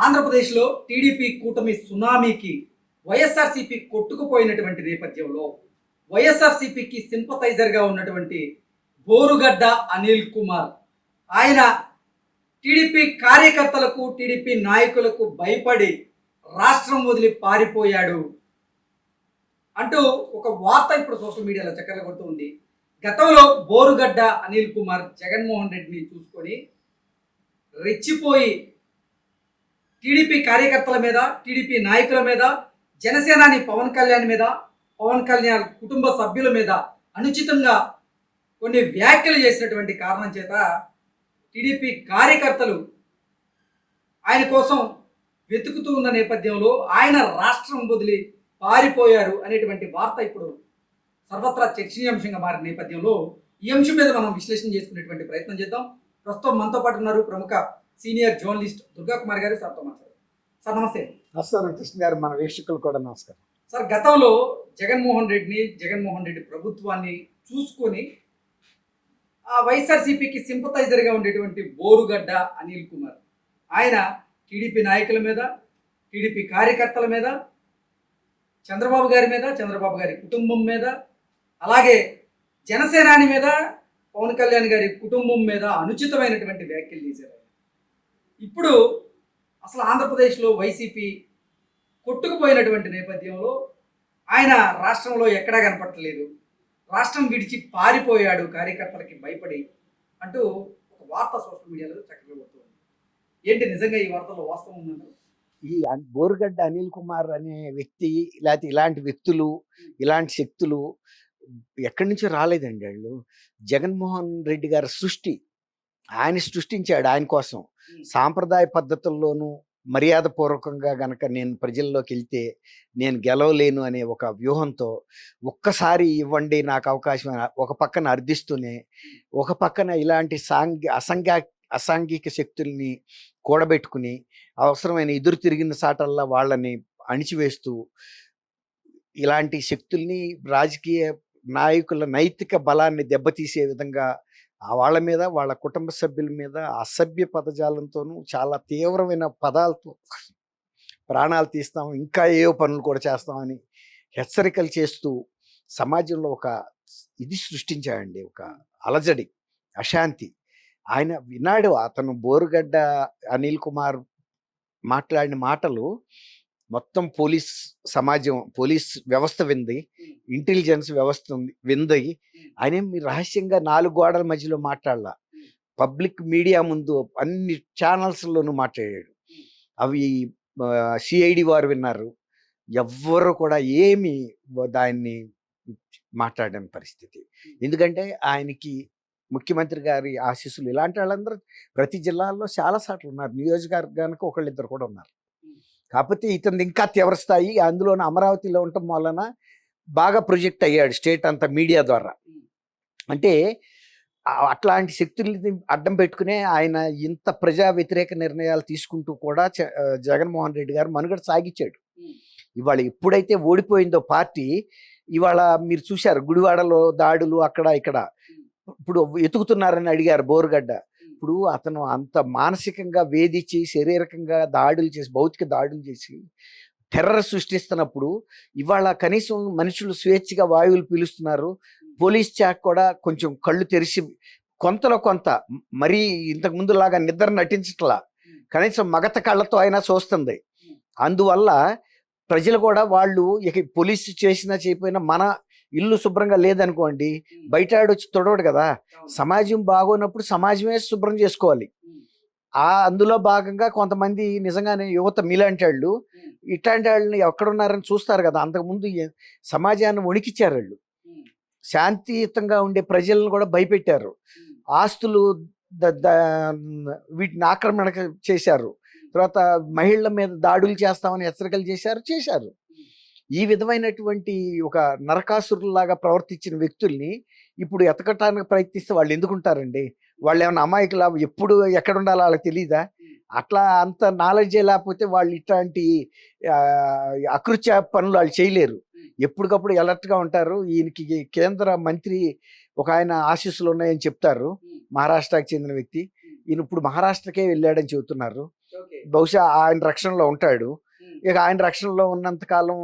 ఆంధ్రప్రదేశ్లో టీడీపీ కూటమి సునామీకి వైఎస్ఆర్సీపీ కొట్టుకుపోయినటువంటి నేపథ్యంలో వైఎస్ఆర్సీపీకి సింపథైజర్గా ఉన్నటువంటి బోరుగడ్డ అనిల్ కుమార్ ఆయన టీడీపీ కార్యకర్తలకు టీడీపీ నాయకులకు భయపడి రాష్ట్రం వదిలి పారిపోయాడు అంటూ ఒక వార్త ఇప్పుడు సోషల్ మీడియాలో చక్కర్లు కొడుతూ ఉంది. గతంలో బోరుగడ్డ అనిల్ కుమార్ జగన్మోహన్ రెడ్డిని చూసుకొని రెచ్చిపోయి టీడీపీ కార్యకర్తల మీద, టీడీపీ నాయకుల మీద, జనసేనాని పవన్ కళ్యాణ్ మీద, పవన్ కళ్యాణ్ కుటుంబ సభ్యుల మీద అనుచితంగా కొన్ని వ్యాఖ్యలు చేసినటువంటి కారణం చేత టీడీపీ కార్యకర్తలు ఆయన కోసం వెతుకుతూ ఉన్న నేపథ్యంలో ఆయన రాష్ట్రం వదిలి పారిపోయారు అనేటువంటి వార్త ఇప్పుడు సర్వత్రా చర్చనీయాంశంగా మారిన నేపథ్యంలో ఈ అంశం మీద మనం విశ్లేషణ చేసుకునేటువంటి ప్రయత్నం చేద్దాం. ప్రస్తుతం మనతో పాటు ఉన్నారు ప్రముఖ సీనియర్ జర్నలిస్ట్ దుర్గా కుమార్ గారు. సార్తో మాట్లాడారు. సార్ నమస్తే. నమస్కారం కృష్ణ గారు, మన వీక్షకులు కూడా నమస్కారం. సార్, గతంలో జగన్మోహన్ రెడ్డి ప్రభుత్వాన్ని చూసుకొని ఆ వైఎస్ఆర్సీపీకి సింపథైజర్గా ఉండేటువంటి బోరుగడ్డ అనిల్ కుమార్ ఆయన టీడీపీ నాయకుల మీద, టీడీపీ కార్యకర్తల మీద, చంద్రబాబు గారి మీద, చంద్రబాబు గారి కుటుంబం మీద, అలాగే జనసేనాని మీద, పవన్ కళ్యాణ్ గారి కుటుంబం మీద అనుచితమైనటువంటి వ్యాఖ్యలు చేశారు. ఇప్పుడు అసలు ఆంధ్రప్రదేశ్లో వైసీపీ కొట్టుకుపోయినటువంటి నేపథ్యంలో ఆయన రాష్ట్రంలో ఎక్కడా కనపడట్లేదు, రాష్ట్రం విడిచి పారిపోయాడు కార్యకర్తలకి భయపడి అంటూ ఒక వార్త సోషల్ మీడియాలో చక్కగా వస్తుంది. ఏంటి నిజంగా ఈ వార్తలో వాస్తవం ఉందంటారు? ఈ బోరుగడ్డ అనిల్ కుమార్ అనే వ్యక్తి, లేకపోతే ఇలాంటి వ్యక్తులు, ఇలాంటి శక్తులు ఎక్కడి నుంచో రాలేదండి. వాళ్ళు జగన్మోహన్ రెడ్డి గారి సృష్టి, ఆయన సృష్టించాడు. ఆయన కోసం సాంప్రదాయ పద్ధతుల్లోనూ మర్యాదపూర్వకంగా గనక నేను ప్రజల్లోకి వెళ్తే నేను గెలవలేను అనే ఒక వ్యూహంతో ఒక్కసారి ఇవ్వండి నాకు అవకాశం, ఒక పక్కన అర్థిస్తూనే ఒక పక్కన ఇలాంటి అసాంఘిక శక్తుల్ని కూడబెట్టుకుని అవసరమైన ఎదురు తిరిగిన సాటల్లా వాళ్ళని అణిచివేస్తూ ఇలాంటి శక్తుల్ని, రాజకీయ నాయకుల నైతిక బలాన్ని దెబ్బతీసే విధంగా వాళ్ళ మీద, వాళ్ళ కుటుంబ సభ్యుల మీద అసభ్య పదజాలంతోనూ చాలా తీవ్రమైన పదాలతో ప్రాణాలు తీస్తాం, ఇంకా ఏవో పనులు కూడా చేస్తామని హెచ్చరికలు చేస్తూ సమాజంలో ఒక ఇది సృష్టించాడండి, ఒక అలజడి, అశాంతి. ఆయన విన్నాడు. అతను బోరుగడ్డ అనిల్ కుమార్ మాట్లాడిన మాటలు మొత్తం పోలీస్ సమాజం, పోలీస్ వ్యవస్థ వింది, ఇంటెలిజెన్స్ వ్యవస్థ వింది. ఆయన మీరు రహస్యంగా 4 గోడల మధ్యలో మాట్లాడాల, పబ్లిక్ మీడియా ముందు అన్ని ఛానల్స్లోనూ మాట్లాడాడు. అవి సిఐడి వారు విన్నారు. ఎవ్వరు కూడా ఏమి దాన్ని మాట్లాడని పరిస్థితి. ఎందుకంటే ఆయనకి ముఖ్యమంత్రి గారి ఆశీస్సులు, ఇలాంటి వాళ్ళందరూ ప్రతి జిల్లాల్లో చాలా సార్లు ఉన్నారు. నియోజకవర్గానికి ఒకళ్ళిద్దరు కూడా ఉన్నారు. కాకపోతే ఇతను ఇంకా తీవ్రస్థాయి, అందులోనే అమరావతిలో ఉండటం వలన బాగా ప్రొజెక్ట్ అయ్యాడు స్టేట్ అంతా మీడియా ద్వారా. అంటే అట్లాంటి శక్తుల్ని అడ్డం పెట్టుకునే ఆయన ఇంత ప్రజా వ్యతిరేక నిర్ణయాలు తీసుకుంటూ కూడా జగన్మోహన్ రెడ్డి గారు మనుగడ సాగించాడు. ఇవాళ ఎప్పుడైతే ఓడిపోయిందో పార్టీ, ఇవాళ మీరు చూశారు గుడివాడలో దాడులు అక్కడ ఇక్కడ. ఇప్పుడు ఎతుకుతున్నారని అడిగారు బోరుగడ్డ. ఇప్పుడు అతను అంత మానసికంగా వేధించి, శారీరకంగా దాడులు చేసి, భౌతిక దాడులు చేసి టెర్రర్ సృష్టిస్తున్నప్పుడు ఇవాళ కనీసం మనుషులు స్వేచ్ఛగా వాయువులు పీలుస్తున్నారు. పోలీస్ శాఖ కూడా కొంచెం కళ్ళు తెరిచి కొంతలో కొంత, మరీ ఇంతకు ముందులాగా నిద్ర నటించట్లా, కనీసం మగత కళ్ళతో అయినా చూస్తుంది. అందువల్ల ప్రజలు కూడా వాళ్ళు ఇక పోలీసు చేసినా చేయకపోయినా మన ఇల్లు శుభ్రంగా లేదనుకోండి, బయట వచ్చి తొడవడు కదా. సమాజం బాగోనప్పుడు సమాజమే శుభ్రం చేసుకోవాలి. అందులో భాగంగా కొంతమంది నిజంగానే యువత మీలాంటి వాళ్ళు ఇట్లాంటి వాళ్ళని ఎక్కడున్నారని చూస్తారు కదా. అంతకుముందు సమాజాన్ని వణికిచ్చారు వాళ్ళు. శాంతియుతంగా ఉండే ప్రజలను కూడా భయపెట్టారు. ఆస్తులు వీటిని ఆక్రమణ చేశారు. తర్వాత మహిళల మీద దాడులు చేస్తామని హెచ్చరికలు చేశారు. ఈ విధమైనటువంటి ఒక నరకాసురులాగా ప్రవర్తించిన వ్యక్తుల్ని ఇప్పుడు ఎతకటానికి ప్రయత్నిస్తే వాళ్ళు ఎందుకుంటారండి? వాళ్ళు ఏమైనా అమాయకులా? ఎప్పుడు ఎక్కడ ఉండాలో వాళ్ళకి తెలీదా? అట్లా అంత నాలెడ్జే లేకపోతే వాళ్ళు ఇట్లాంటి అకృత్య పనులు వాళ్ళు చేయలేరు. ఎప్పటికప్పుడు అలర్ట్గా ఉంటారు. ఈయనకి కేంద్ర మంత్రి ఒక ఆయన ఆశీస్సులు ఉన్నాయని చెప్తారు, మహారాష్ట్రకి చెందిన వ్యక్తి. ఈయన ఇప్పుడు మహారాష్ట్రకే వెళ్ళాడని చెబుతున్నారు. ఓకే. బహుశా ఆయన రక్షణలో ఉంటాడు. ఉమ్, ఇక ఆయన రక్షణలో ఉన్నంత కాలం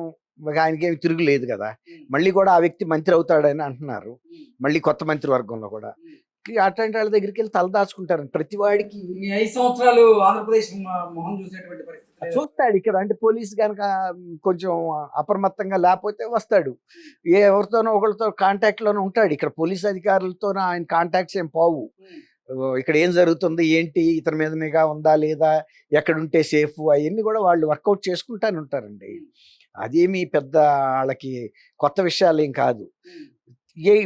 ఇక ఆయనకేమి తిరుగులేదు కదా. ఉమ్, మళ్ళీ కూడా ఆ వ్యక్తి మంత్రి అవుతాడని అంటున్నారు. ఉమ్, మళ్ళీ కొత్త మంత్రివర్గంలో కూడా ఉమ్. అట్లాంటి వాళ్ళ దగ్గరికి వెళ్ళి తలదాచుకుంటారు ప్రతి వాడికి. ఈ 5 సంవత్సరాలు ఆంధ్రప్రదేశ్ మొహం చూసేటువంటి పరిస్థితి లేదు. చూస్తాడు ఇక్కడ, అంటే పోలీసు కనుక కొంచెం అప్రమత్తంగా లేకపోతే వస్తాడు. ఎవరితోనో ఒకరితో కాంటాక్ట్ లోనే ఉంటాడు. ఇక్కడ పోలీస్ అధికారులతో ఆయన కాంటాక్ట్స్ ఏం పోవు. ఉమ్, ఇక్కడ ఏం జరుగుతుంది ఏంటి, ఇతని మీద నిఘా ఉందా లేదా, ఎక్కడుంటే సేఫ్, అవన్నీ కూడా వాళ్ళు వర్కౌట్ చేసుకుంటానే ఉంటారండి. ఉమ్, అదేమి పెద్ద వాళ్ళకి కొత్త విషయాలు ఏం కాదు. ఉమ్,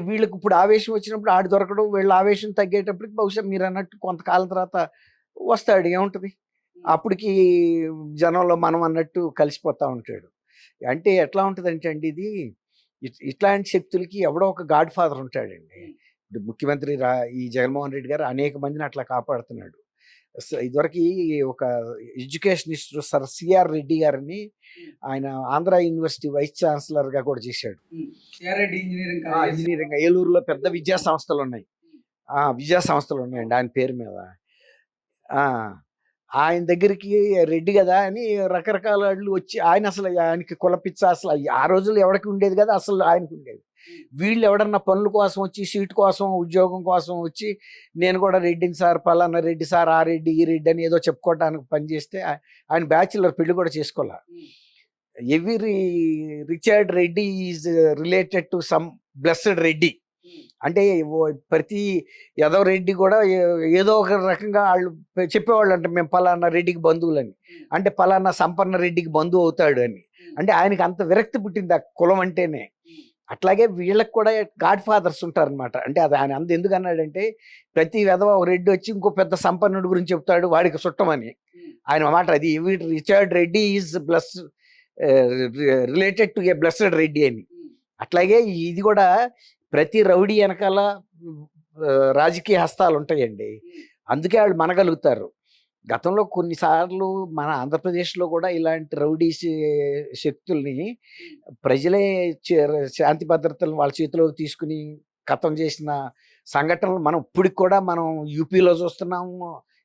వీళ్ళకి ఇప్పుడు ఆవేశం వచ్చినప్పుడు ఆడి దొరకడం, వీళ్ళ ఆవేశం తగ్గేటప్పటికి బహుశా మీరు అన్నట్టు కొంతకాలం తర్వాత వస్తాడు. ఏముంటుంది ఉమ్, అప్పటికి జనంలో మనం అన్నట్టు కలిసిపోతా ఉంటాడు. అంటే ఎట్లా ఉంటుందంటే అండి ఇది, ఇట్లాంటి శక్తులకి ఎవడో ఒక గాడ్ ఫాదర్ ఉంటాడండి. ఉమ్, ఇప్పుడు ముఖ్యమంత్రి ఈ జగన్మోహన్ రెడ్డి గారు అనేక మందిని అట్లా కాపాడుతున్నాడు. ఇదివరకు ఒక ఎడ్యుకేషనిస్ట్ సర్ సిఆర్ రెడ్డి గారిని ఆయన ఆంధ్ర యూనివర్సిటీ వైస్ ఛాన్సలర్ గా కూడా చేశాడు. ఉమ్. CRIT engineering college. ఇంజనీరింగ్ ఏలూరులో పెద్ద విద్యా సంస్థలు ఉన్నాయి. విద్యా సంస్థలు ఉన్నాయండి ఆయన పేరు మీద. ఆ ఆయన దగ్గరికి రెడ్డి కదా అని రకరకాల వాళ్ళు వచ్చి, ఆయన అసలు ఆయనకి కులపిచ్చ అసలు ఆ రోజుల్లో ఎవరికి ఉండేది కదా, అసలు ఆయనకు ఉండేది. వీళ్ళు ఎవడన్నా పనుల కోసం వచ్చి, సీటు కోసం, ఉద్యోగం కోసం వచ్చి, నేను కూడా రెడ్డిని సార్, పలానా రెడ్డి సార్, ఆ రెడ్డి ఈ రెడ్డి అని ఏదో చెప్పుకోవడానికి పనిచేస్తే ఆయన బ్యాచులర్ పెళ్లి కూడా చేసుకోవాలి. Um, every Richard Reddy is related to some blessed Reddy. Um, అంటే ప్రతి యదవ రెడ్డి కూడా ఏదో ఒక రకంగా వాళ్ళు చెప్పేవాళ్ళు అంటే మేము పలానా రెడ్డికి బంధువులని, అంటే పలానా సంపన్న రెడ్డికి బంధువు అవుతాడు అని. అంటే ఆయనకి అంత విరక్తి పుట్టింది ఆ కులం అంటేనే. ఉమ్, అట్లాగే వీళ్ళకి కూడా గాడ్ ఫాదర్స్ ఉంటారనమాట. అంటే అది ఆయన ఎందుకు అన్నాడంటే, ప్రతి విధవ ఒక రెడ్డి వచ్చి ఇంకో పెద్ద సంపన్నుడి గురించి చెప్తాడు వాడికి చుట్టమని. ఉమ్, ఆయన మాట అది, Richard Reddy is related to a blessed Reddy అని. ఉమ్, అట్లాగే ఇది కూడా ప్రతి రౌడీ వెనకాల రాజకీయ హస్తాలు ఉంటాయండి. ఉమ్, అందుకే వాళ్ళు మనగలుగుతారు. గతంలో కొన్నిసార్లు మన ఆంధ్రప్రదేశ్లో కూడా ఇలాంటి రౌడీ శక్తుల్ని ప్రజలే శాంతి భద్రతలను వాళ్ళ చేతిలోకి తీసుకుని ఖతం చేసిన సంఘటనలు మనం ఇప్పటికి కూడా మనం యూపీలో చూస్తున్నాము,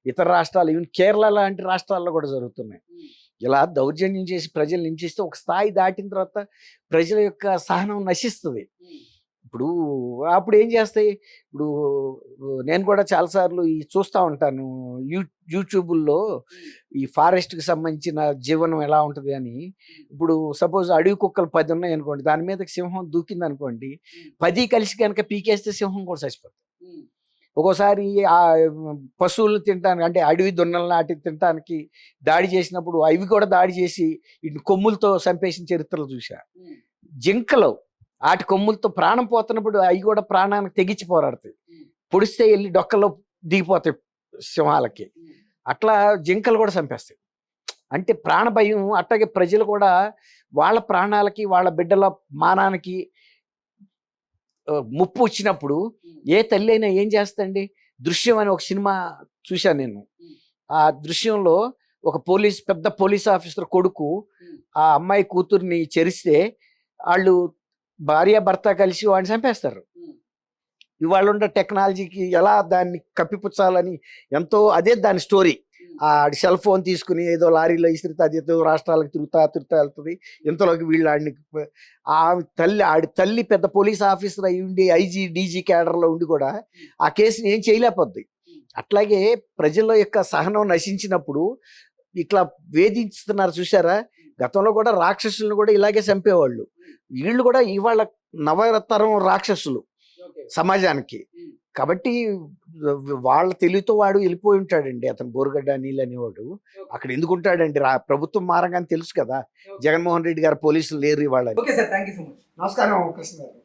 ఇతర రాష్ట్రాలు, ఈవెన్ కేరళ లాంటి రాష్ట్రాల్లో కూడా జరుగుతున్నాయి. ఉమ్, ఇలా దౌర్జన్యం చేసి ప్రజలు హింసిస్తే ఒక స్థాయి దాటిన తర్వాత ప్రజల యొక్క సహనం నశిస్తుంది. ఉమ్, ఇప్పుడు అప్పుడు ఏం చేస్తాయి, ఇప్పుడు నేను కూడా చాలాసార్లు ఈ చూస్తూ ఉంటాను యూట్యూబుల్లో ఈ ఫారెస్ట్కి సంబంధించిన జీవనం ఎలా ఉంటుంది అని. ఇప్పుడు సపోజ్ అడవి కుక్కలు 10 ఉన్నాయి అనుకోండి, దాని మీద సింహం దూకింది అనుకోండి, 10 కలిసి కనుక పీకేస్తే సింహం కూడా చచ్చిపోతుంది. ఉమ్, ఒక్కోసారి ఆ పశువులు తినడానికి, అంటే అడవి దున్నలు నాటి తినడానికి దాడి చేసినప్పుడు అవి కూడా దాడి చేసి ఇటు కొమ్ములతో చంపేసిన చరిత్రలు చూసా. ఉమ్, జింకలు వాటి కొమ్ములతో ప్రాణం పోతున్నప్పుడు అవి కూడా ప్రాణానికి తెగించి పోరాడుతాయి. ఉమ్, పొడిస్తే వెళ్ళి డొక్కలో దిగిపోతాయి సింహాలకి. ఉమ్, అట్లా జింకలు కూడా చంపేస్తాయి. అంటే ప్రాణ భయం. అట్లాగే ప్రజలు కూడా వాళ్ళ ప్రాణాలకి, వాళ్ళ బిడ్డల మానానికి ముప్పు వచ్చినప్పుడు ఏ తల్లి అయినా ఏం చేస్తండి. దృశ్యం అని ఒక సినిమా చూశాను నేను. ఆ దృశ్యంలో ఒక పెద్ద పోలీస్ ఆఫీసర్ కొడుకు ఆ అమ్మాయి కూతుర్ని చెరిస్తే వాళ్ళు భార్య భర్త కలిసి వాడిని చంపేస్తారు. ఇవాళ ఉన్న టెక్నాలజీకి ఎలా దాన్ని కప్పిపుచ్చాలని ఎంతో, అదే దాని స్టోరీ. ఆ సెల్ ఫోన్ తీసుకుని ఏదో లారీలో ఇసిరితే అది ఏదో రాష్ట్రాలకు తిరుగుతా వెళ్తుంది. ఇంతలోకి వీళ్ళని ఆడి తల్లి పెద్ద పోలీస్ ఆఫీసర్ అయి ఉండి ఐజీ డీజీ క్యాడర్లో ఉండి కూడా ఆ కేసుని ఏం చేయలేకపోద్ది. అట్లాగే ప్రజల యొక్క సహనం నశించినప్పుడు ఇట్లా వేధిస్తున్నారు చూసారా. గతంలో కూడా రాక్షసులను కూడా ఇలాగే చంపేవాళ్ళు. వీళ్ళు కూడా ఇవాళ నవతరం రాక్షసులు సమాజానికి. కాబట్టి వాళ్ళ తెలివితో వాడు వెళ్ళిపోయి ఉంటాడండి. అతను బోరుగడ్డ అనిల్ అనేవాడు అక్కడ ఎందుకు ఉంటాడండి, ప్రభుత్వం మారంగానే తెలుసు కదా. జగన్మోహన్ రెడ్డి గారు పోలీసులు లేరు ఇవాళ. Okay sir, thank you so much. నమస్కారం కృష్ణ గారు.